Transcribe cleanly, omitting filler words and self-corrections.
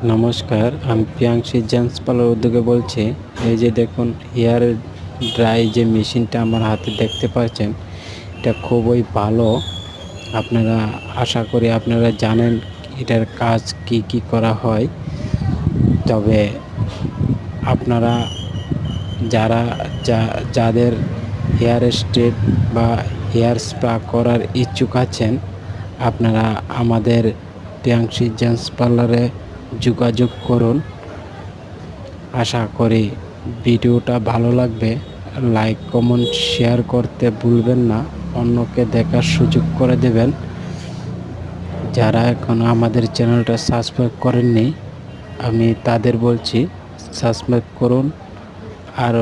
নমস্কার, আমি Priyanshi gents parlour উদ্যোগে বলছি। এই যে দেখুন, হেয়ার ড্রাই যে মেশিনটা আমার হাতে দেখতে পাচ্ছেন, এটা খুবই ভালো। আপনারা আশা করি আপনারা জানেন এটার কাজ কি করা হয়। তবে আপনারা যারা যাদের হেয়ার স্ট্রেট বা হেয়ার স্পা করার ইচ্ছুক আছেন, আপনারা আমাদের প্রিয়াংশী জেন্টস পার্লারে যোগাযোগ করুন। আশা করি ভিডিওটা ভালো লাগবে। লাইক কমেন্ট শেয়ার করতে ভুলবেন না, অন্যকে দেখার সুযোগ করে দেবেন। যারা এখনও আমাদের চ্যানেলটা সাবস্ক্রাইব করেননি, আমি তাদের বলছি সাবস্ক্রাইব করুন। আর